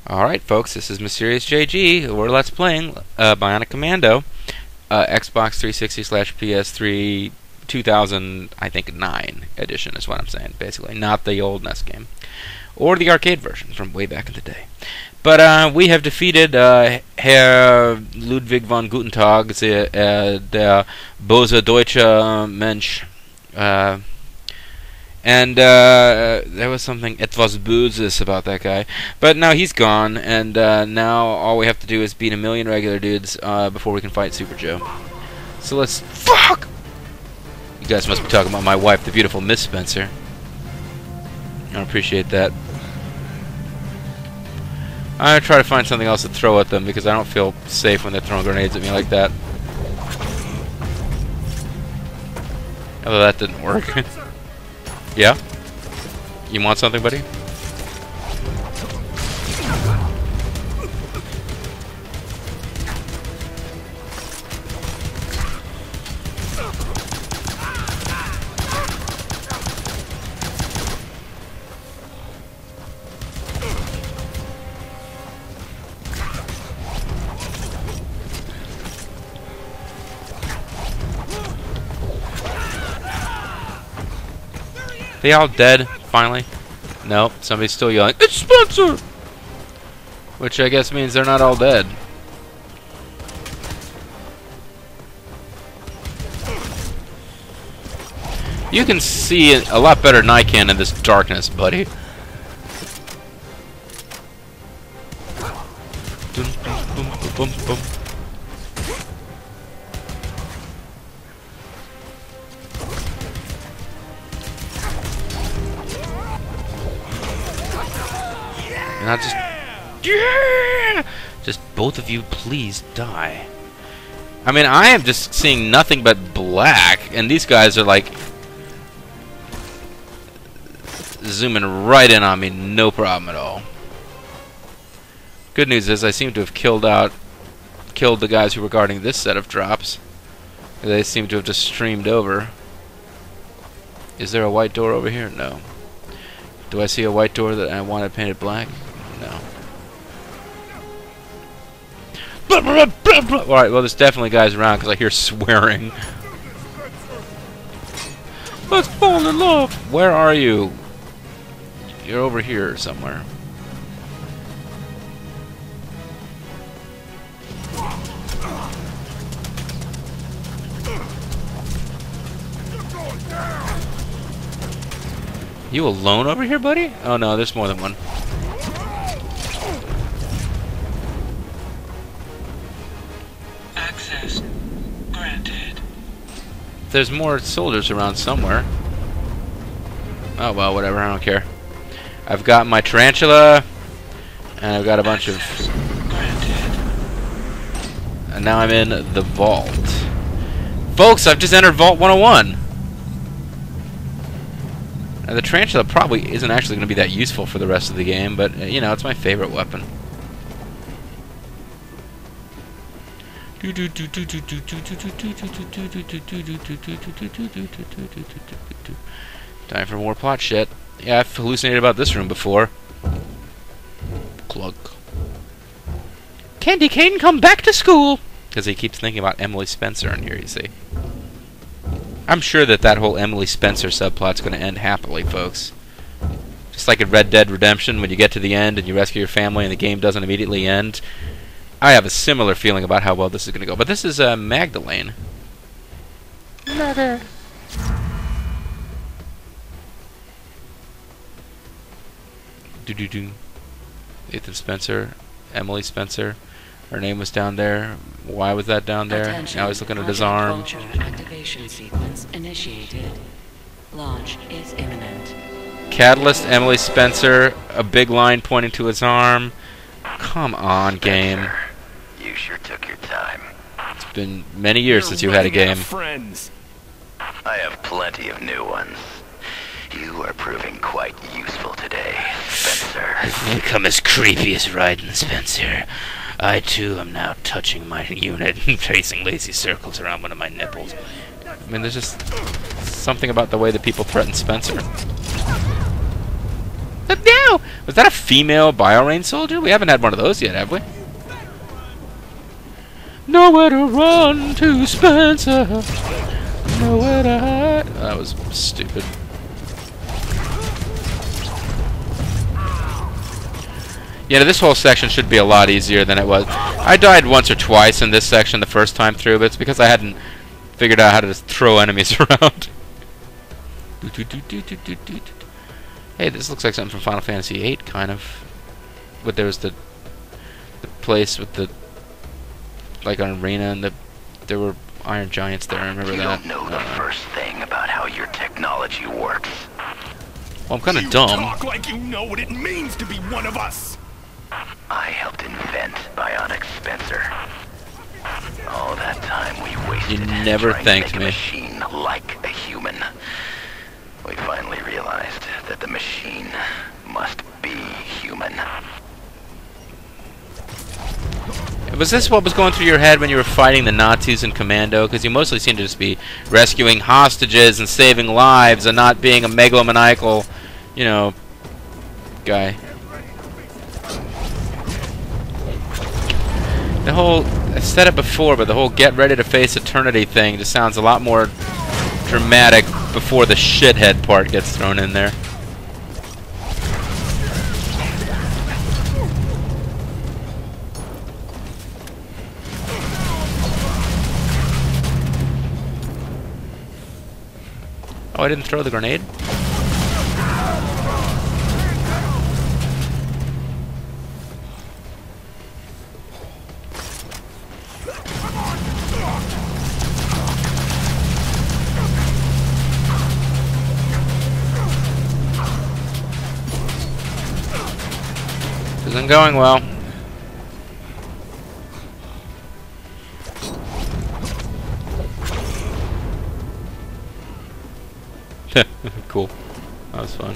Alright folks, this is Mysterious JG. We're Let's Playing Bionic Commando, Xbox 360/PS3 2000, I think 9 edition is what I'm saying, basically. Not the old NES game. Or the arcade version from way back in the day. But we have defeated Herr Ludwig von Gutentag, der böse deutsche Mensch. And there was something etwas Böses about that guy. But now he's gone, and now all we have to do is beat a million regular dudes before we can fight Super Joe. So let's... Fuck! You guys must be talking about my wife, the beautiful Miss Spencer. I appreciate that. I'm going to try to find something else to throw at them, because I don't feel safe when they're throwing grenades at me like that. Although that didn't work. Yeah? You want something, buddy? They all dead, finally? Nope, somebody's still yelling, "It's Spencer!" Which I guess means they're not all dead. You can see a lot better than I can in this darkness, buddy. Not just... Yeah! Just both of you, please die. I mean, I am just seeing nothing but black, and these guys are like... zooming right in on me, no problem at all. Good news is I seem to have killed the guys who were guarding this set of drops. They seem to have just streamed over. Is there a white door over here? No. Do I see a white door that I wanted painted black? No. Alright, well, there's definitely guys around because I hear swearing. Let's fall in love! Where are you? You're over here somewhere. You alone over here, buddy? Oh no, there's more than one. Access granted. There's more soldiers around somewhere. Oh well, whatever, I don't care. I've got my tarantula, and I've got a bunch of... Granted. And now I'm in the vault. Folks, I've just entered Vault 101! And the tarantula probably isn't actually going to be that useful for the rest of the game, but, you know, it's my favorite weapon. Time for more plot shit. Yeah, I've hallucinated about this room before. Clug. Candy Cane, come back to school! Because he keeps thinking about Emily Spencer in here, you see. I'm sure that whole Emily Spencer subplot's going to end happily, folks. Just like in Red Dead Redemption, when you get to the end and you rescue your family and the game doesn't immediately end. I have a similar feeling about how well this is going to go. But this is Magdalene. Mother. Do-do-do. Ethan Spencer. Emily Spencer. Her name was down there. Why was that down there? Attention. Now he's looking at his arm. Activation sequence initiated. Launch is imminent. Catalyst, Emily Spencer, a big line pointing to his arm. Come on, game. You sure took your time. It's been many years since you had a game. Friends. I have plenty of new ones. You are proving quite useful today, Spencer. I've become as creepy as Raiden, Spencer. I too am now touching my unit and tracing lazy circles around one of my nipples. I mean, there's just something about the way that people threaten Spencer. No! Was that a female BioRain soldier? We haven't had one of those yet, have we? Nowhere to run to, Spencer. Nowhere to hide. That was stupid. Yeah, this whole section should be a lot easier than it was. I died once or twice in this section the first time through, but it's because I hadn't figured out how to just throw enemies around. Hey, this looks like something from Final Fantasy VIII, kind of. But there was the place with the like an arena, and there were iron giants there. I remember that. You don't know the first thing about how your technology works. Well, I'm kind of dumb. Talk like you know what it means to be one of us. I helped invent Bionic Spencer. All that time we wasted. You never trying thanked to me. make a machine like a human. We finally realized that the machine must be human. Was this what was going through your head when you were fighting the Nazis in Commando? Because you mostly seem to just be rescuing hostages and saving lives and not being a megalomaniacal, you know, guy. The whole, I've said it before, but the whole get ready to face eternity thing just sounds a lot more dramatic before the shithead part gets thrown in there. Oh, I didn't throw the grenade? Isn't going well. Cool. That was fun.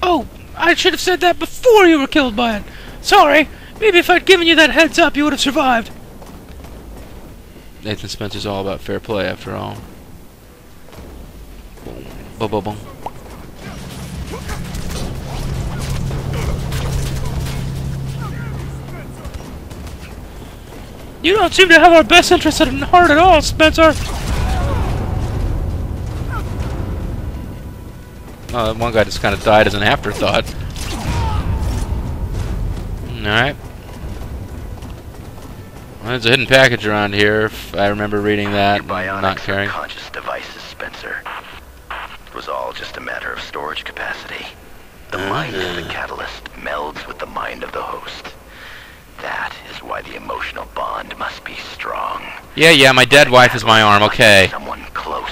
Oh, I should have said that before you were killed by it. Sorry. Maybe if I'd given you that heads up, you would have survived. Nathan Spencer's all about fair play, after all. Boom. Boom, boom, boom. You don't seem to have our best interests at heart at all, Spencer. Oh, that one guy just kind of died as an afterthought. Alright. Well, there's a hidden package around here, if I remember reading that. Your bionic Not caring. subconscious devices, Spencer. It was all just a matter of storage capacity. The mind of the catalyst melds with the mind of the host. That is why the emotional bond must be strong. Yeah, my dead wife is my arm, okay. Someone close.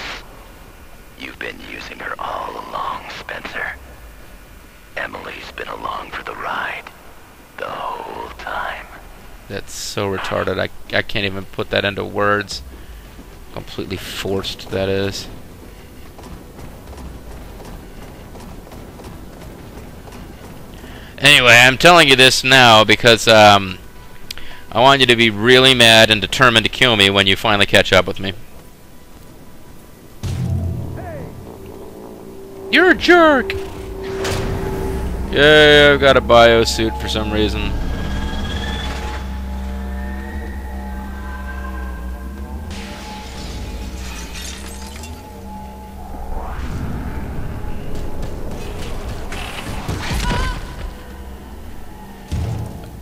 You've been using her all along, Spencer. Emily's been along for the ride. The whole time. That's so retarded. I can't even put that into words. Completely forced, that is. Anyway, I'm telling you this now because I want you to be really mad and determined to kill me when you finally catch up with me. You're a jerk! Yay, I've got a bio suit for some reason.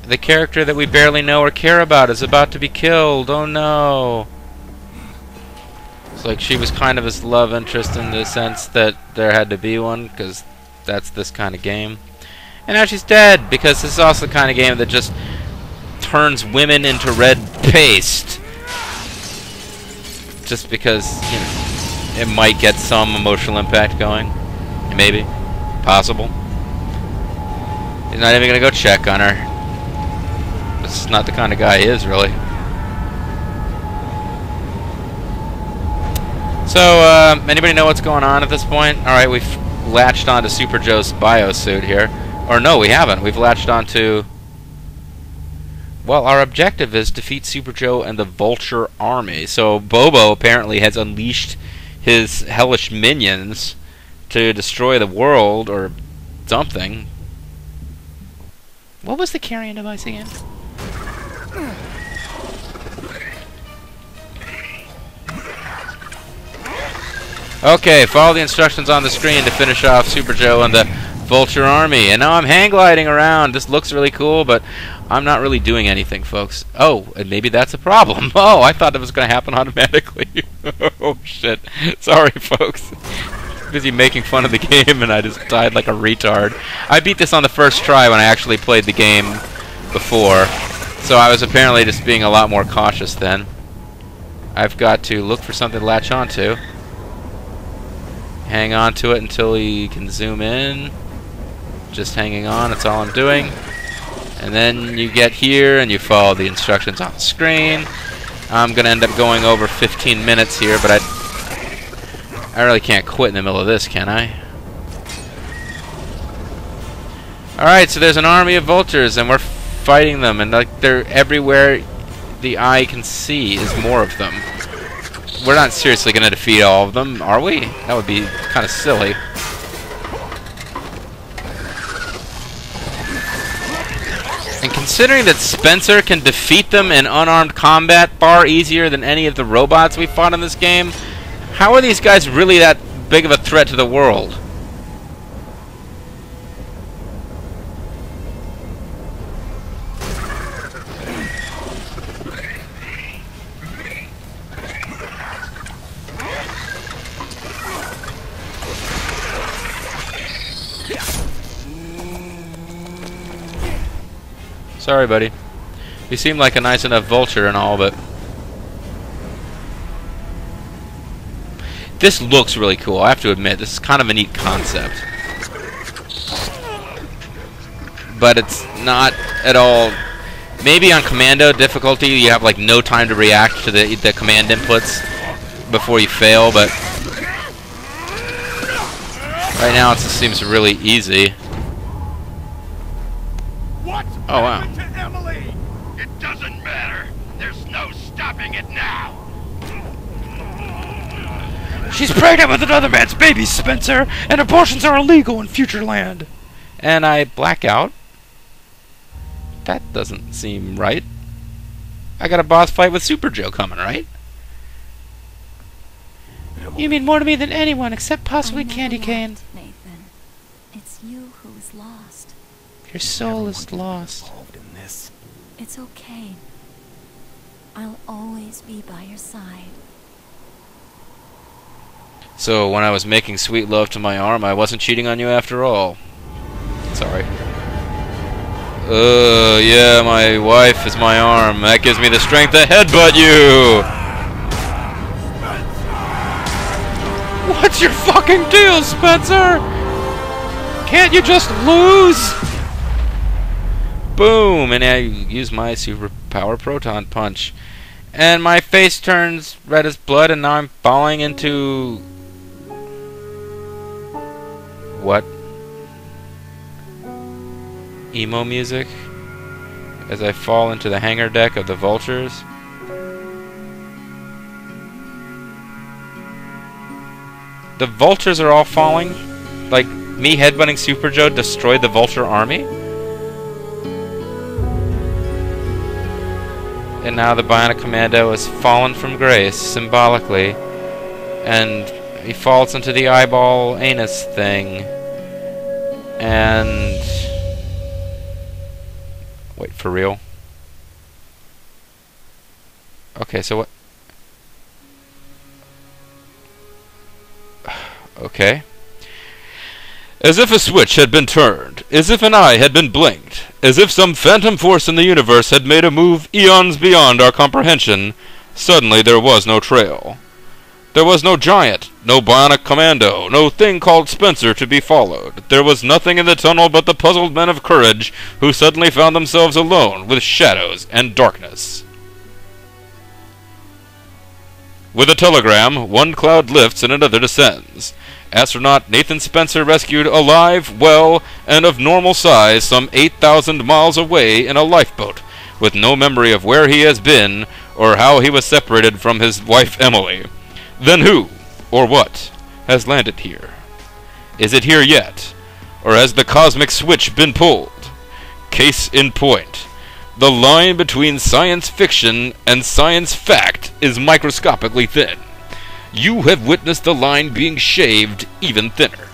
The character that we barely know or care about is about to be killed. Oh no. It's like she was kind of his love interest in the sense that there had to be one, because that's this kind of game. And now she's dead, because this is also the kind of game that just turns women into red paste. Just because, you know, it might get some emotional impact going. Maybe. Possible. He's not even gonna go check on her. This is not the kind of guy he is, really. So, anybody know what's going on at this point? Alright, we've latched onto Super Joe's biosuit here. Or no, we haven't. We've latched onto Well, our objective is defeat Super Joe and the Vulture Army. So Bobo apparently has unleashed his hellish minions to destroy the world or something. What was the carrying device again? Okay, follow the instructions on the screen to finish off Super Joe and the Vulture Army. And now I'm hang gliding around. This looks really cool, but I'm not really doing anything, folks. Oh, and maybe that's a problem. Oh, I thought it was going to happen automatically. Oh, shit. Sorry, folks. Busy making fun of the game, and I just died like a retard. I beat this on the first try when I actually played the game before, so I was apparently just being a lot more cautious then. I've got to look for something to latch onto. Hang on to it until he can zoom in. Just hanging on, that's all I'm doing. And then you get here and you follow the instructions on the screen. I'm going to end up going over 15 minutes here, but I really can't quit in the middle of this, can I? Alright, so there's an army of vultures and we're fighting them, and like they're everywhere the eye can see is more of them. We're not seriously going to defeat all of them, are we? That would be kind of silly. And considering that Spencer can defeat them in unarmed combat far easier than any of the robots we fought in this game, how are these guys really that big of a threat to the world? Sorry, buddy. You seem like a nice enough vulture and all, but this looks really cool. I have to admit, this is kind of a neat concept. But it's not at all. Maybe on Commando difficulty, you have like no time to react to the command inputs before you fail, but right now it just seems really easy. Oh, wow. Emily? It doesn't matter. There's no stopping it now. She's pregnant with another man's baby, Spencer, and abortions are illegal in future land. And I black out. That doesn't seem right. I got a boss fight with Super Joe coming, right? You mean more to me than anyone, except possibly Candy Cane. Nathan, it's you who's lost. Your soul is lost. In this. It's okay. I'll always be by your side. So when I was making sweet love to my arm, I wasn't cheating on you after all. Sorry. Yeah, my wife is my arm. That gives me the strength to headbutt you! What's your fucking deal, Spencer? Can't you just lose? Boom! And I use my superpower proton punch. And my face turns red as blood, and now I'm falling into... what? Emo music? As I fall into the hangar deck of the vultures. The vultures are all falling? Like, me headbutting Super Joe destroyed the vulture army? And now the Bionic Commando has fallen from grace, symbolically. And he falls into the eyeball anus thing. And... wait, for real? Okay, so what... okay. As if a switch had been turned, as if an eye had been blinked, as if some phantom force in the universe had made a move eons beyond our comprehension, suddenly there was no trail. There was no giant, no Bionic Commando, no thing called Spencer to be followed. There was nothing in the tunnel but the puzzled men of courage who suddenly found themselves alone with shadows and darkness. With a telegram, one cloud lifts and another descends. Astronaut Nathan Spencer rescued alive, well, and of normal size some 8,000 miles away in a lifeboat, with no memory of where he has been or how he was separated from his wife Emily. Then who, or what, has landed here? Is it here yet? Or has the cosmic switch been pulled? Case in point. The line between science fiction and science fact is microscopically thin. You have witnessed the line being shaved even thinner.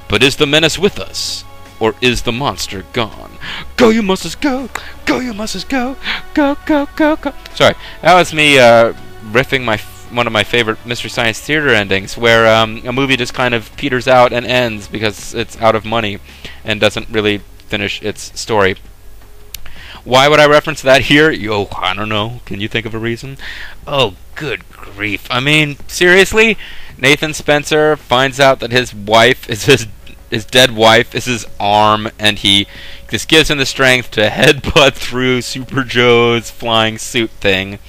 But is the menace with us? Or is the monster gone? Go, you monsters, go! Go, you monsters, go! Go, go, go, go! Sorry, that was me riffing one of my favorite Mystery Science Theater endings, where a movie just kind of peters out and ends because it's out of money and doesn't really finish its story. Why would I reference that here? Yo, I don't know. Can you think of a reason? Oh, good grief. I mean, seriously? Nathan Spencer finds out that his wife is his dead wife is his arm, and this gives him the strength to headbutt through Super Joe's flying suit thing.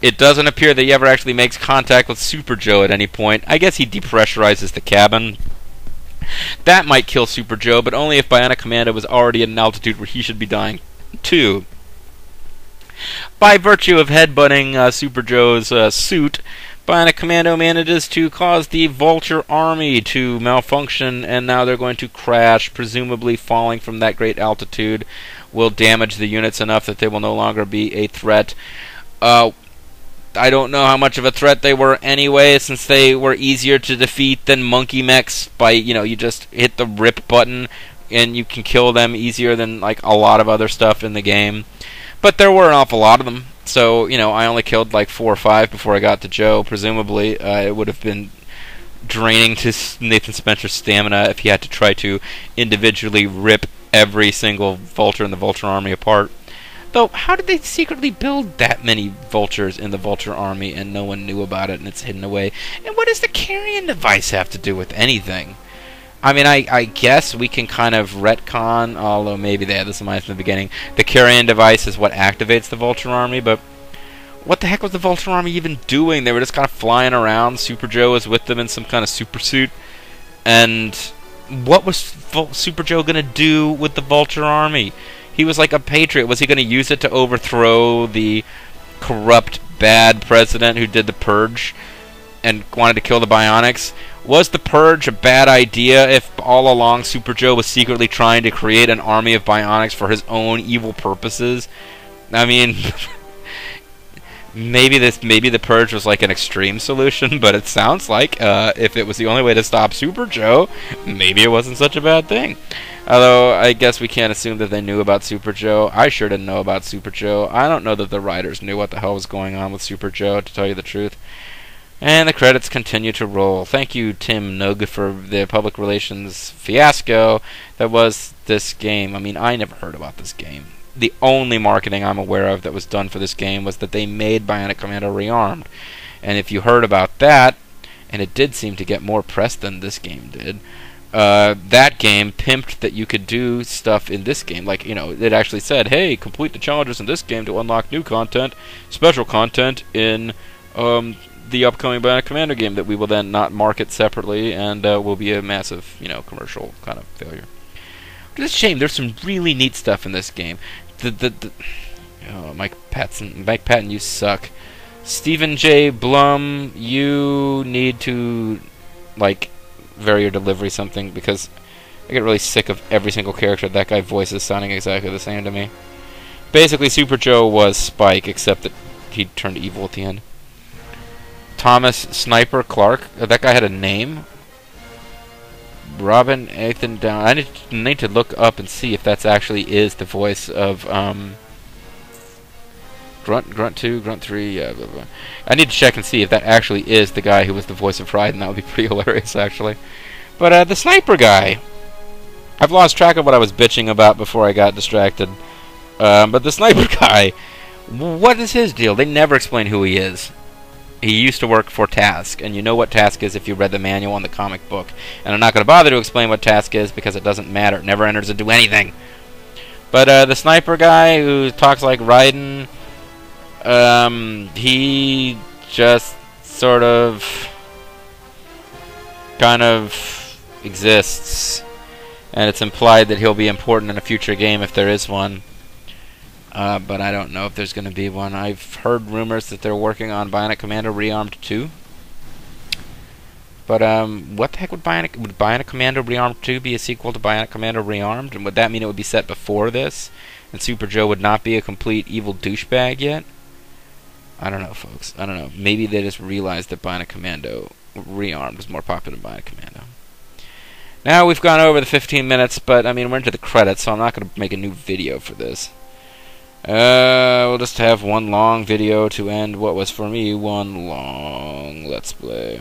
It doesn't appear that he ever actually makes contact with Super Joe at any point. I guess he depressurizes the cabin. That might kill Super Joe, but only if Bionic Commando was already at an altitude where he should be dying too. By virtue of headbutting Super Joe's suit, Bionic Commando manages to cause the Vulture Army to malfunction, and now they're going to crash. Presumably falling from that great altitude will damage the units enough that they will no longer be a threat. I don't know how much of a threat they were anyway, since they were easier to defeat than monkey mechs. By, you just hit the rip button and you can kill them easier than like a lot of other stuff in the game. But there were an awful lot of them, so I only killed like 4 or 5 before I got to Joe. Presumably it would have been draining to Nathan Spencer's stamina if he had to try to individually rip every single Vulture in the Vulture Army apart. Though, how did they secretly build that many Vultures in the Vulture Army and no one knew about it and it's hidden away? And what does the carrying device have to do with anything? I mean, I guess we can kind of retcon, although maybe they had this in mind from the beginning. The carrying device is what activates the Vulture Army, but what the heck was the Vulture Army even doing? They were just kind of flying around. Super Joe was with them in some kind of super suit. And what was Super Joe going to do with the Vulture Army? He was like a patriot. Was he going to use it to overthrow the corrupt, bad president who did the purge and wanted to kill the Bionics? Was the purge a bad idea if all along Super Joe was secretly trying to create an army of Bionics for his own evil purposes? I mean, maybe the purge was like an extreme solution, but it sounds like if it was the only way to stop Super Joe, maybe it wasn't such a bad thing. Although, I guess we can't assume that they knew about Super Joe. I sure didn't know about Super Joe. I don't know that the writers knew what the hell was going on with Super Joe, to tell you the truth. And the credits continue to roll. Thank you, Tim Noog, for the public relations fiasco that was this game. I mean, I never heard about this game. The only marketing I'm aware of that was done for this game was that they made Bionic Commando Rearmed. And if you heard about that, and it did seem to get more press than this game did, that game pimped that you could do stuff in this game. Like, it actually said, hey, complete the challenges in this game to unlock new content, special content in the upcoming Bionic Commando game that we will then not market separately and will be a massive, commercial kind of failure. But it's a shame. There's some really neat stuff in this game. Mike Patton, you suck. Stephen J. Blum, you need to, vary your delivery something, because I get really sick of every single character that guy voices sounding exactly the same to me. Basically, Super Joe was Spike, except that he turned evil at the end. Thomas Sniper Clark, that guy had a name. Robin Nathan Down. I need to look up and see if that's actually is the voice of Grunt 2, Grunt 3, yeah, blah, blah. I need to check and see if that actually is the guy who was the voice of Pride, and that would be pretty hilarious, actually. But, the Sniper guy, I've lost track of what I was bitching about before I got distracted. But the Sniper guy, what is his deal? They never explain who he is. He used to work for Task, and you know what Task is if you read the manual in the comic book. And I'm not going to bother to explain what Task is because it doesn't matter. It never enters into anything. But, the Sniper guy who talks like Raiden, he just sort of kind of exists, and it's implied that he'll be important in a future game if there is one. but I don't know if there's going to be one. I've heard rumors that they're working on Bionic Commando Rearmed 2. But what the heck would Bionic Commando Rearmed 2 be a sequel to Bionic Commando Rearmed? And would that mean it would be set before this? And Super Joe would not be a complete evil douchebag yet? I don't know, folks. I don't know. Maybe they just realized that Bionic Commando Rearmed was more popular than Bionic Commando. Now we've gone over the 15 minutes, but I mean we're into the credits, so I'm not going to make a new video for this. We'll just have one long video to end what was for me one long Let's Play.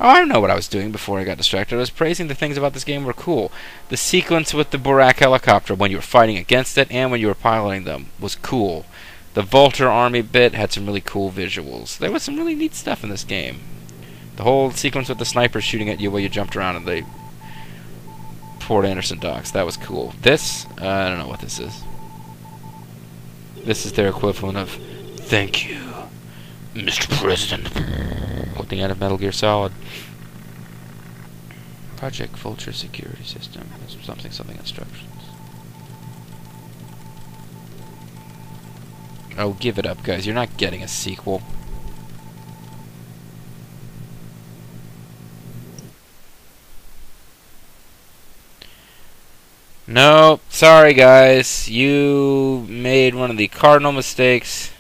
Oh, I know what I was doing before I got distracted. I was praising the things about this game were cool. The sequence with the Booooooooooooooo helicopter when you were fighting against it and when you were piloting them was cool. The Vulture Army bit had some really cool visuals. There was some really neat stuff in this game. The whole sequence with the snipers shooting at you while you jumped around in the Port Anderson docks, that was cool. This, I don't know what this is. This is their equivalent of, thank you, Mr. President. At the end of Metal Gear Solid. Project Vulture Security System. Something instructions. Oh, give it up, guys. You're not getting a sequel. No, sorry, guys. You made one of the cardinal mistakes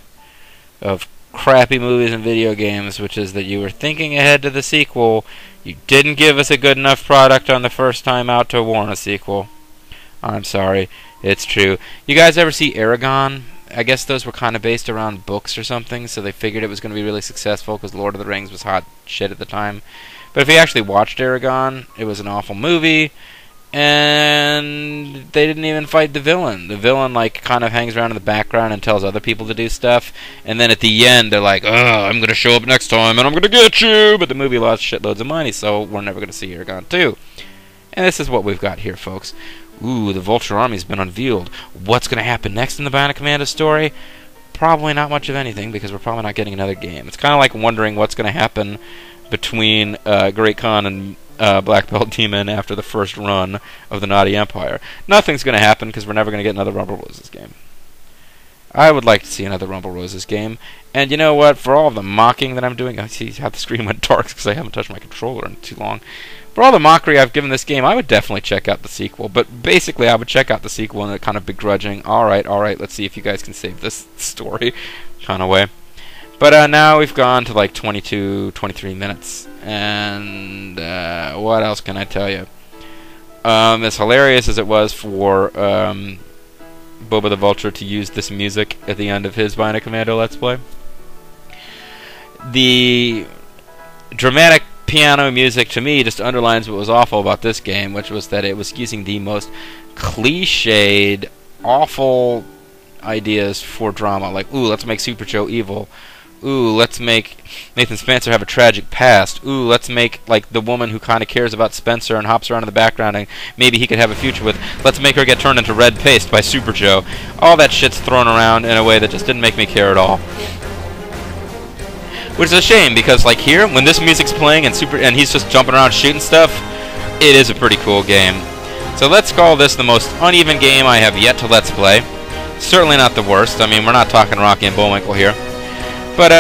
of crappy movies and video games, which is that you were thinking ahead to the sequel. You didn't give us a good enough product on the first time out to warrant a sequel. I'm sorry. It's true. You guys ever see Aragon? I guess those were kind of based around books or something, so they figured it was going to be really successful because Lord of the Rings was hot shit at the time. But if you actually watched Aragon, it was an awful movie, and they didn't even fight the villain. The villain, like, kind of hangs around in the background and tells other people to do stuff, and then at the end, they're like, oh, I'm going to show up next time, and I'm going to get you! But the movie lost shitloads of money, so we're never going to see Aragon 2. And this is what we've got here, folks. Ooh, the Vulture Army's been unveiled. What's going to happen next in the Bionic Commando story? Probably not much of anything, because we're probably not getting another game. It's kind of like wondering what's going to happen between Great Khan and Black Belt Demon after the first run of the Naughty Empire. Nothing's going to happen, because we're never going to get another Rumble Roses game. I would like to see another Rumble Roses game. And you know what? For all the mocking that I'm doing, I see how the screen went dark because I haven't touched my controller in too long. For all the mockery I've given this game, I would definitely check out the sequel. But basically, I would check out the sequel in a kind of begrudging, alright, let's see if you guys can save this story kind of way. But now we've gone to like 22, 23 minutes. And what else can I tell you? As hilarious as it was for Boba the Vulture to use this music at the end of his Bionic Commando Let's Play, the dramatic piano music to me just underlines what was awful about this game, which was that it was using the most cliched, awful ideas for drama. Like, ooh, let's make Super Joe evil. Ooh, let's make Nathan Spencer have a tragic past. Ooh, let's make, like, the woman who kind of cares about Spencer and hops around in the background and maybe he could have a future with, let's make her get turned into red paste by Super Joe. All that shit's thrown around in a way that just didn't make me care at all. Which is a shame, because, like, here, when this music's playing and he's just jumping around shooting stuff, it is a pretty cool game. So let's call this the most uneven game I have yet to Let's Play. Certainly not the worst. I mean, we're not talking Rocky and Bullwinkle here. But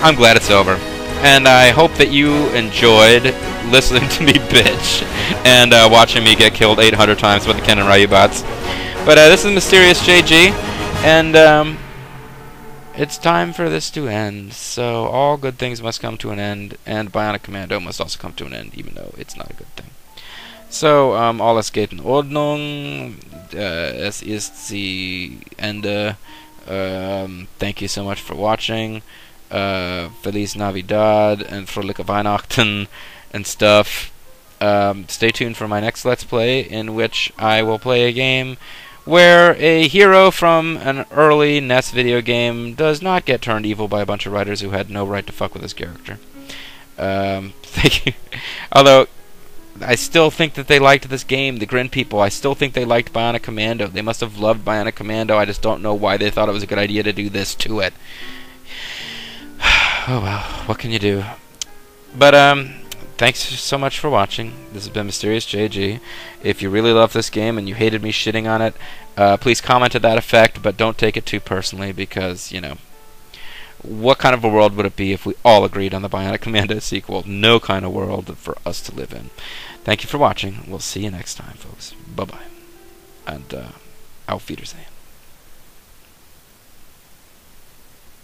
I'm glad it's over. And I hope that you enjoyed listening to me bitch and watching me get killed 800 times by the Ken and Ryu bots. But this is Mysterious JG, and it's time for this to end. So all good things must come to an end, and Bionic Commando must also come to an end, even though it's not a good thing. So, alles geht in Ordnung. Es ist die Ende. Thank you so much for watching. Feliz Navidad and Fröhliche Weihnachten and stuff. Stay tuned for my next Let's Play, in which I will play a game where a hero from an early NES video game does not get turned evil by a bunch of writers who had no right to fuck with his character. Thank you. Although, I still think that they liked this game, the Grin people. I still think they liked Bionic Commando. They must have loved Bionic Commando. I just don't know why they thought it was a good idea to do this to it. Oh well, what can you do? But, thanks so much for watching. This has been Mysterious JG. If you really love this game and you hated me shitting on it, please comment to that effect, but don't take it too personally, because, you know, what kind of a world would it be if we all agreed on the Bionic Commando sequel? No kind of world for us to live in. Thank you for watching. We'll see you next time, folks. Bye-bye. And, auf Wiedersehen.